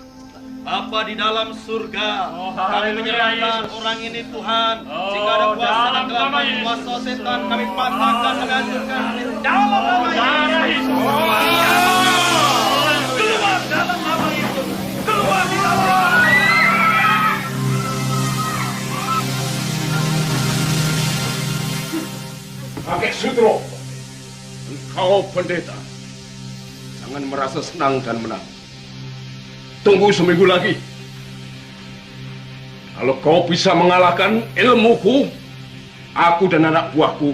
Bapa di dalam surga, kami menyerahkan orang ini Tuhan. Jika ada kuasa dan kelapan kuasa setan, kami patahkan, menghancurkan dalam nama Yesus. Keluar dalam nama Yesus. Keluar di dalam nama Yesus. Kakek Sutro, engkau pendeta, jangan merasa senang dan menang. Tunggu seminggu lagi. Kalau kau bisa mengalahkan ilmuku, aku dan anak buahku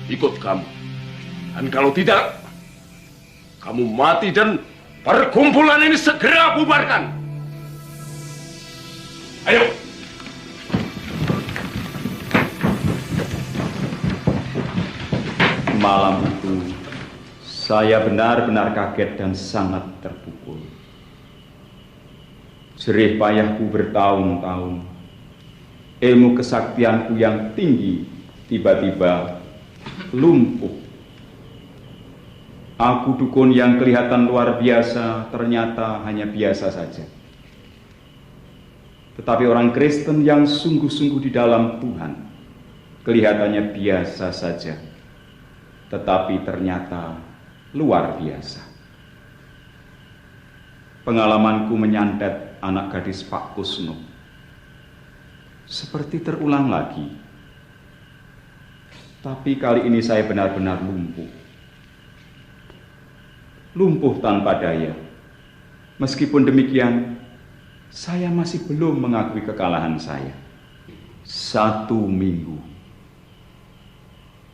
ikut kamu. Dan kalau tidak, kamu mati dan perkumpulan ini segera bubarkan. Ayo. Malam itu, saya benar-benar kaget dan sangat terpukul. Jerih payahku bertahun-tahun, ilmu kesaktianku yang tinggi tiba-tiba lumpuh. Aku dukun yang kelihatan luar biasa ternyata hanya biasa saja. Tetapi orang Kristen yang sungguh-sungguh di dalam Tuhan kelihatannya biasa saja, tetapi ternyata luar biasa. Pengalamanku menyantet anak gadis Pak Kusno seperti terulang lagi. Tapi kali ini saya benar-benar lumpuh. Lumpuh tanpa daya. Meskipun demikian, saya masih belum mengakui kekalahan saya. 1 minggu.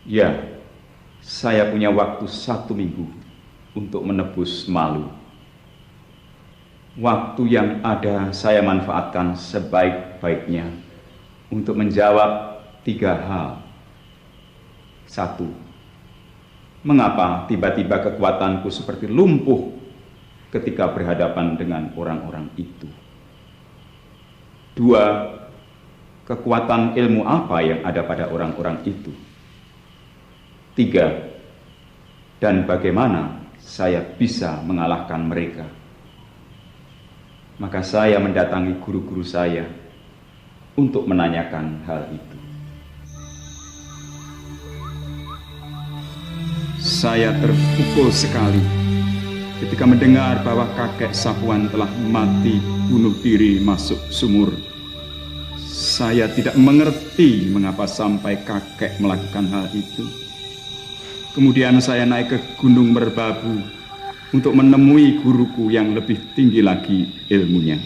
Ya, saya punya waktu 1 minggu untuk menebus malu. Waktu yang ada saya manfaatkan sebaik-baiknya untuk menjawab 3 hal. 1. Mengapa tiba-tiba kekuatanku seperti lumpuh ketika berhadapan dengan orang-orang itu? 2. Kekuatan ilmu apa yang ada pada orang-orang itu? 3. Dan bagaimana saya bisa mengalahkan mereka? Maka saya mendatangi guru-guru saya untuk menanyakan hal itu. Saya terpukul sekali ketika mendengar bahwa kakek Sapuan telah mati bunuh diri masuk sumur. Saya tidak mengerti mengapa sampai kakek melakukan hal itu. Kemudian saya naik ke Gunung Merbabu untuk menemui guruku yang lebih tinggi lagi ilmunya.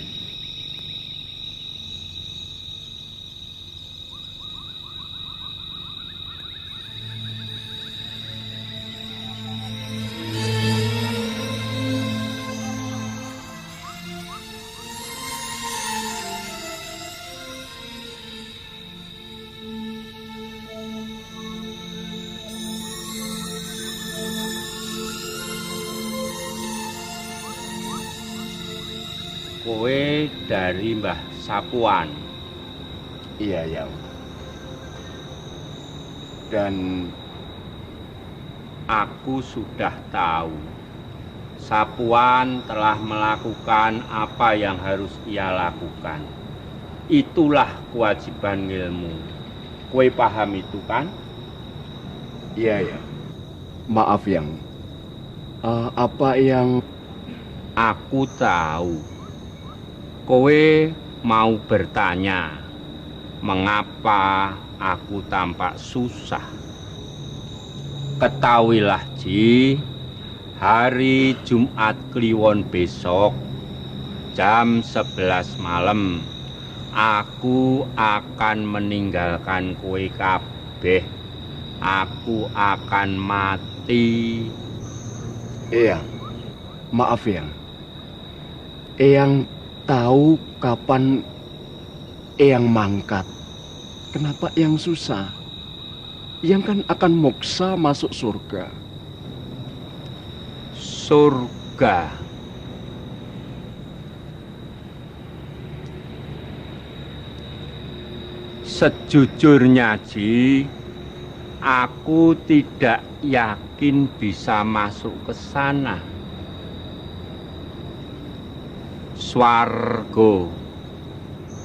Kowe dari Mbah Sapuan. Iya, ya. Dan aku sudah tahu Sapuan telah melakukan apa yang harus ia lakukan. Itulah kewajiban ilmu. Kowe paham itu kan? Iya, ya. Maaf yang apa yang aku tahu. Kowe mau bertanya, mengapa aku tampak susah? Ketahuilah, Ji, hari Jumat Kliwon besok, jam 11 malam, aku akan meninggalkan kowe kabeh. Aku akan mati. Eyang, maaf yang Eyang tahu kapan Eyang mangkat. Kenapa Eyang susah? Eyang kan akan moksa masuk surga. Surga. Sejujurnya, Ji, aku tidak yakin bisa masuk ke sana. Swargo,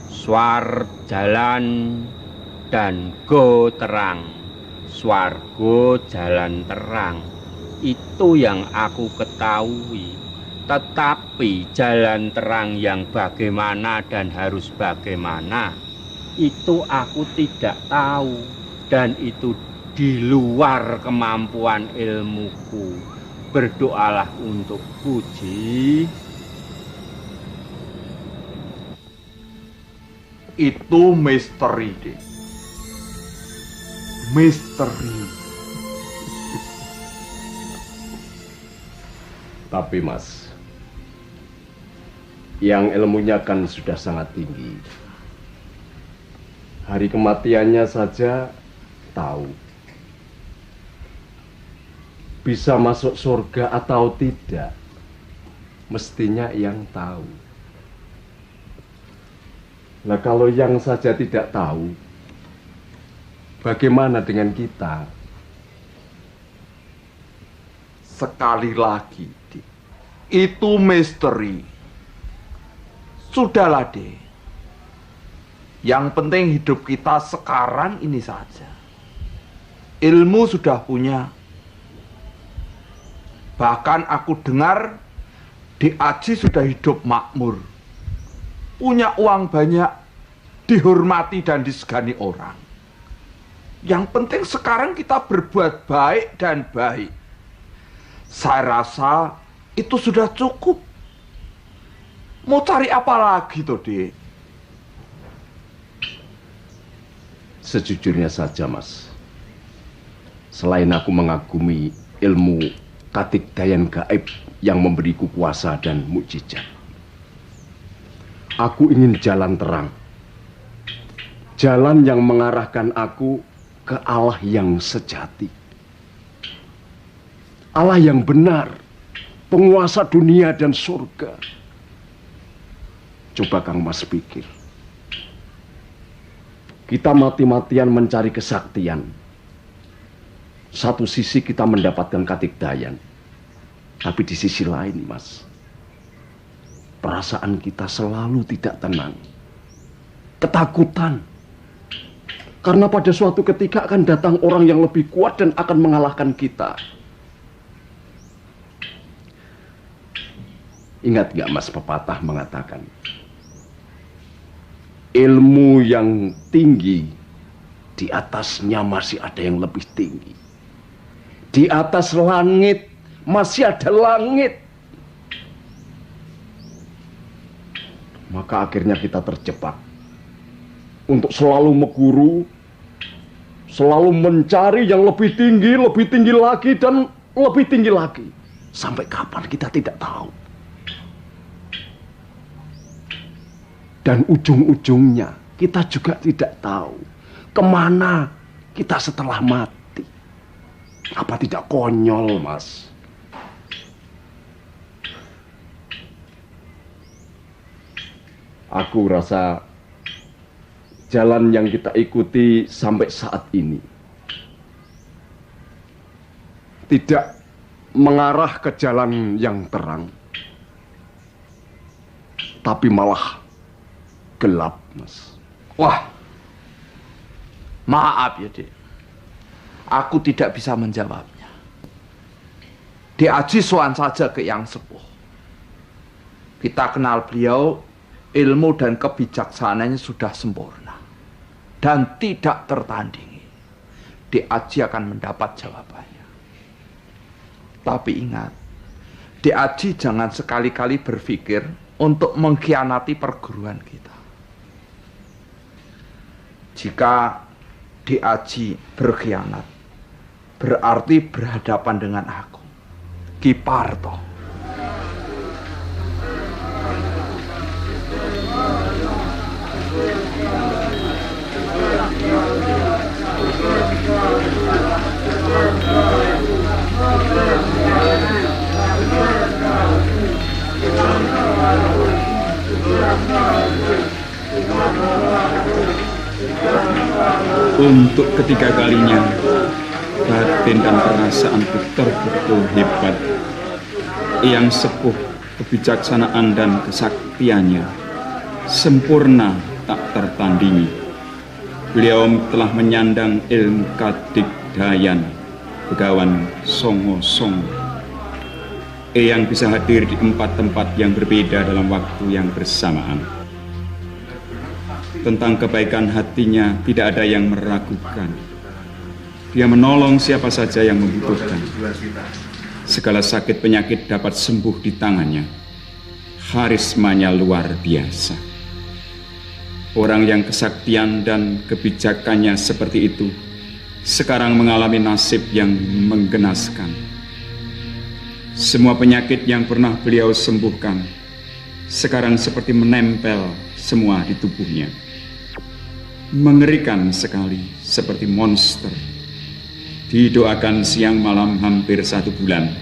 swar jalan dan go terang. Swargo jalan terang. Itu yang aku ketahui. Tetapi jalan terang yang bagaimana dan harus bagaimana, itu aku tidak tahu. Dan itu di luar kemampuan ilmuku. Berdoalah untukku, Ji. Itu misteri, deh. Misteri. Tapi Mas, yang ilmunya kan sudah sangat tinggi. Hari kematiannya saja tahu. Bisa masuk surga atau tidak, mestinya yang tahu. Nah, kalau yang saja tidak tahu, bagaimana dengan kita? Sekali lagi, Dik, itu misteri. Sudahlah, Dek. Yang penting hidup kita sekarang ini saja. Ilmu sudah punya. Bahkan aku dengar Dik Aji sudah hidup makmur. Punya uang banyak, dihormati dan disegani orang. Yang penting sekarang kita berbuat baik dan baik. Saya rasa itu sudah cukup. Mau cari apa lagi toh, Dik? Sejujurnya saja, Mas. Selain aku mengagumi ilmu katigdayan gaib yang memberiku kuasa dan mukjizat, aku ingin jalan terang. Jalan yang mengarahkan aku ke Allah yang sejati. Allah yang benar, penguasa dunia dan surga. Coba Kang Mas pikir. Kita mati-matian mencari kesaktian. Satu sisi kita mendapatkan katigdayan. Tapi di sisi lain, Mas, perasaan kita selalu tidak tenang. Ketakutan. Karena pada suatu ketika akan datang orang yang lebih kuat dan akan mengalahkan kita. Ingat gak, Mas, pepatah mengatakan, ilmu yang tinggi, di atasnya masih ada yang lebih tinggi. Di atas langit masih ada langit. Maka akhirnya kita terjebak untuk selalu mengguru, selalu mencari yang lebih tinggi lagi, dan lebih tinggi lagi. Sampai kapan kita tidak tahu. Dan ujung-ujungnya kita juga tidak tahu kemana kita setelah mati. Apa tidak konyol, Mas? Aku rasa jalan yang kita ikuti sampai saat ini tidak mengarah ke jalan yang terang, tapi malah gelap, Mas. Wah, maaf ya, Dek. Aku tidak bisa menjawabnya. Dek Aji soan saja ke Yang Sepuh. Kita kenal beliau, ilmu dan kebijaksanaannya sudah sempurna dan tidak tertandingi. Dek Aji akan mendapat jawabannya. Tapi ingat, Dek Aji jangan sekali-kali berpikir untuk mengkhianati perguruan kita. Jika Dek Aji berkhianat, berarti berhadapan dengan aku, Ki Parto. Untuk ketiga kalinya, batin dan perasaanku terbetul hebat. Yang Sepuh, kebijaksanaan dan kesaktiannya sempurna tak tertandingi. Beliau telah menyandang ilmu kadigdayan, Begawan Songo-songo. Yang bisa hadir di 4 tempat yang berbeda dalam waktu yang bersamaan. Tentang kebaikan hatinya tidak ada yang meragukan. Dia menolong siapa saja yang membutuhkan. Segala sakit penyakit dapat sembuh di tangannya. Karismanya luar biasa. Orang yang kesaktian dan kebijakannya seperti itu sekarang mengalami nasib yang menggenaskan. Semua penyakit yang pernah beliau sembuhkan sekarang seperti menempel semua di tubuhnya. Mengerikan sekali, seperti monster. Didoakan siang malam hampir 1 bulan.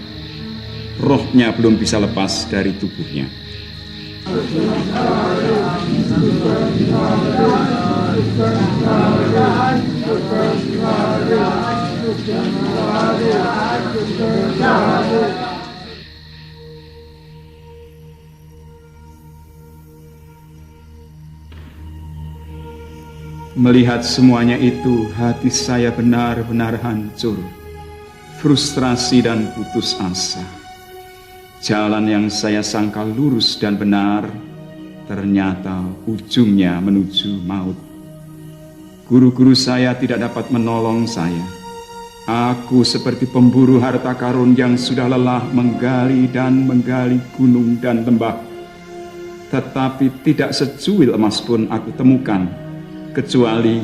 Rohnya belum bisa lepas dari tubuhnya. Melihat semuanya itu, hati saya benar-benar hancur, frustrasi dan putus asa. Jalan yang saya sangka lurus dan benar, ternyata ujungnya menuju maut. Guru-guru saya tidak dapat menolong saya. Aku seperti pemburu harta karun yang sudah lelah menggali dan menggali gunung dan lembah. tetapi tidak secuil emas pun aku temukan, kecuali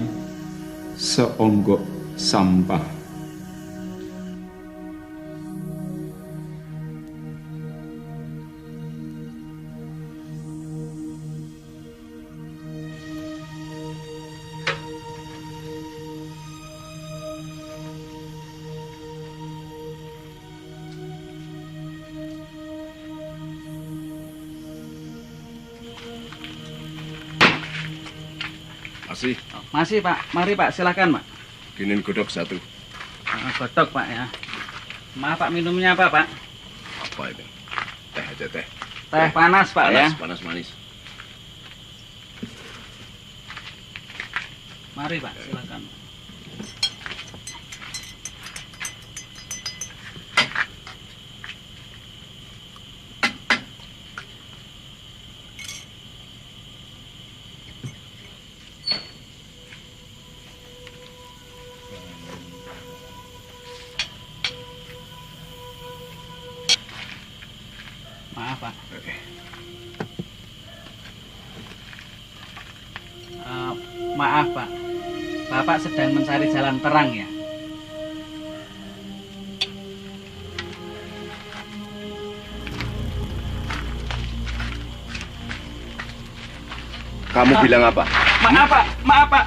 seonggok sampah. Masih Pak, mari Pak, silakan Pak. Bikinin godok satu. Godok Pak ya. Maaf Pak, minumnya apa Pak? Apa itu? Teh aja teh. Teh panas Pak ya. Panas manis. Mari Pak, silakan. Maaf Pak. Maaf Pak, Bapak sedang mencari jalan terang ya? Kamu bilang apa? Maaf Pak, maaf Pak.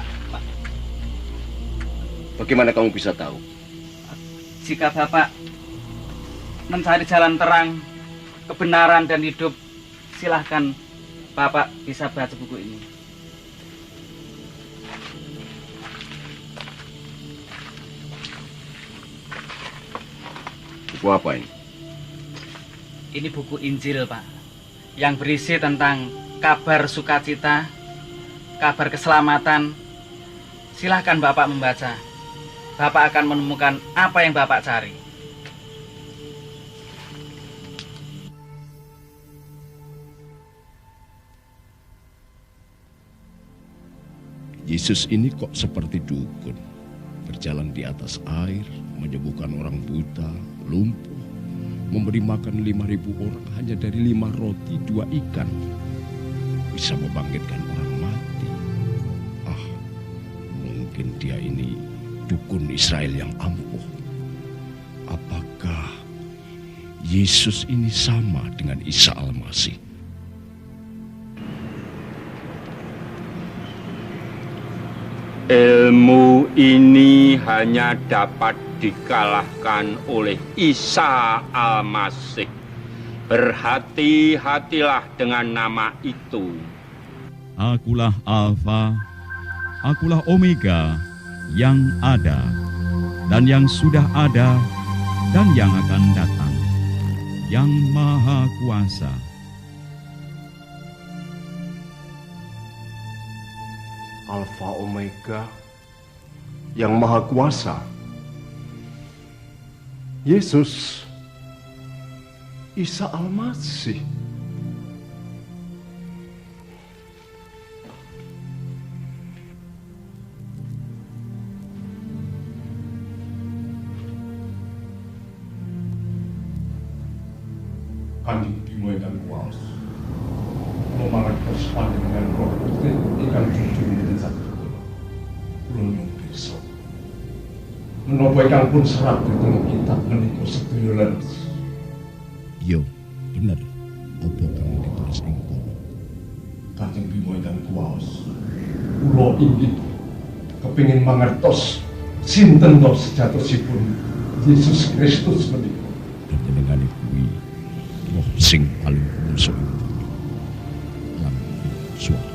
Bagaimana kamu bisa tahu? Jika Bapak mencari jalan terang, kebenaran dan hidup, silahkan Bapak bisa baca buku ini. Buku apa ini? Ini buku Injil Pak, yang berisi tentang kabar sukacita, kabar keselamatan. Silahkan Bapak membaca. Bapak akan menemukan apa yang Bapak cari. Yesus ini kok seperti dukun, berjalan di atas air, menyembuhkan orang buta, lumpuh, memberi makan 5.000 orang hanya dari 5 roti 2 ikan, bisa membangkitkan orang mati. Mungkin dia ini dukun Israel yang ampuh. Apakah Yesus ini sama dengan Isa Al-Masih? Ilmu ini hanya dapat dikalahkan oleh Isa Al-Masih. Berhati-hatilah dengan nama itu. Akulah Alfa, akulah Omega, yang ada, dan yang sudah ada, dan yang akan datang, yang Maha Kuasa. Alfa Omega, yang Maha Kuasa. Yesus, Isa Al-Masih. Kanjeng Bimo dan Kuas, memangat persepani dengan roh putih ikan cucu menjadi satu ulun besok. Menapa ikan pun serap di tengah kitab menikah setujulan. Yo, benar. Apa kang ditulis ing kono? Kanjeng Bimo dan Kuas, kula inggih kepingin mangertos sinten to sejatosipun Yesus Kristus menika. Panjenengane kuwi roh sing paling kuwasa lan suara.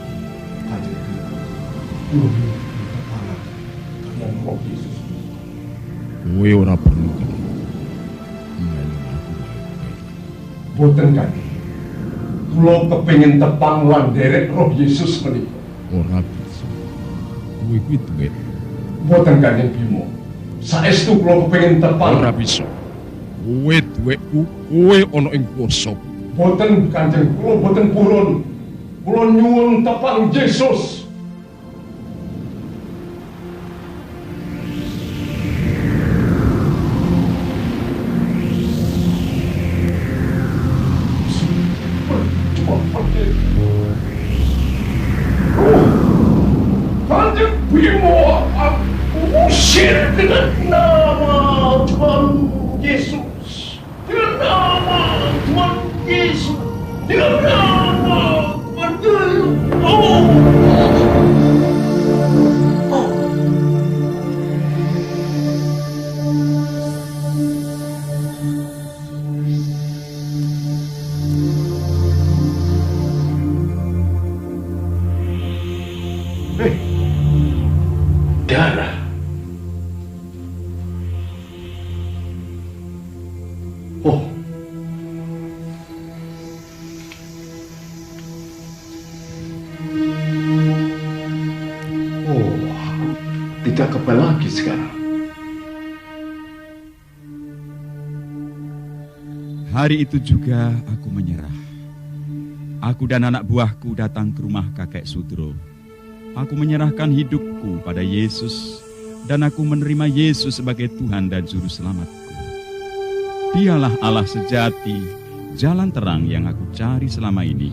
Kanjeng Bimo, kula kepalang kalian roh Yesus. Kowe ora perlu kan melu aku bae. Boten kan. Kula kepengin tepang lan derek roh Yesus menika. Ora bisa. Kowe kuwi duwe. Boten Kanjeng Bimo. Saestu kula kepengin tepang. Ora bisa. Kowe duweku, kowe ana ing kuwasa. Boten Kanjeng, kula boten purun. Kula nyuwun tepang Yesus. Usir dengan nama Tuhan Yesus. Dengan nama Tuhan Yesus. Dengan nama Tuhan Yesus. Darah. Oh. Oh, tidak kebal lagi sekarang. Hari itu juga aku menyerah. Aku dan anak buahku datang ke rumah kakek Sudro. Aku menyerahkan hidupku pada Yesus dan aku menerima Yesus sebagai Tuhan dan Juru Selamatku. Dialah Allah sejati, jalan terang yang aku cari selama ini.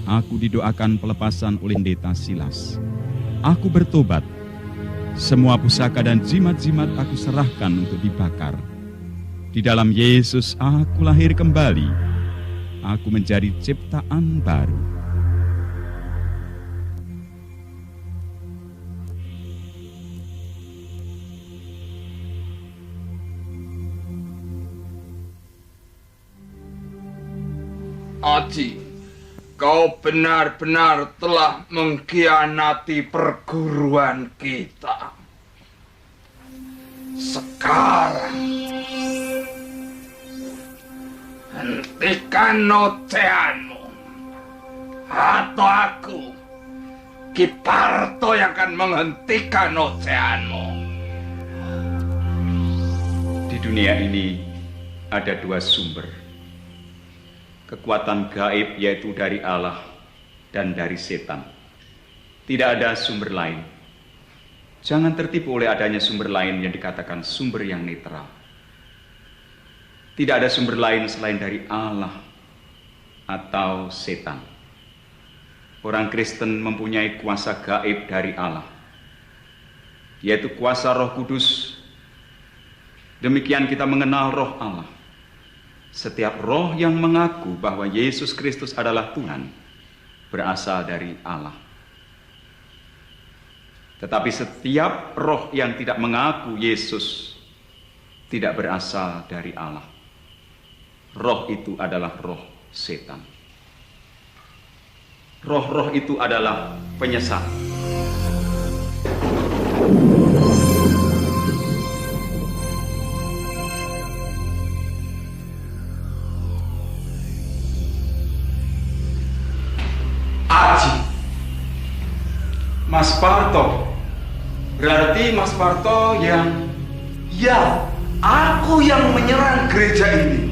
Aku didoakan pelepasan oleh pendeta Silas. Aku bertobat. Semua pusaka dan jimat-jimat aku serahkan untuk dibakar. Di dalam Yesus aku lahir kembali. Aku menjadi ciptaan baru. Aji, kau benar-benar telah mengkhianati perguruan kita. Sekarang, hentikan ocehanmu, atau aku, Ki Parto, yang akan menghentikan ocehanmu. Di dunia ini ada dua sumber. Kekuatan gaib yaitu dari Allah dan dari setan. Tidak ada sumber lain. Jangan tertipu oleh adanya sumber lain yang dikatakan sumber yang netral. Tidak ada sumber lain selain dari Allah atau setan. Orang Kristen mempunyai kuasa gaib dari Allah, yaitu kuasa Roh Kudus. Demikian kita mengenal Roh Allah. Setiap roh yang mengaku bahwa Yesus Kristus adalah Tuhan berasal dari Allah. Tetapi setiap roh yang tidak mengaku Yesus tidak berasal dari Allah. Roh itu adalah roh setan. Roh-roh itu adalah penyesat. Aji, Mas Parto. Berarti Mas Parto yang... Ya, aku yang menyerang gereja ini.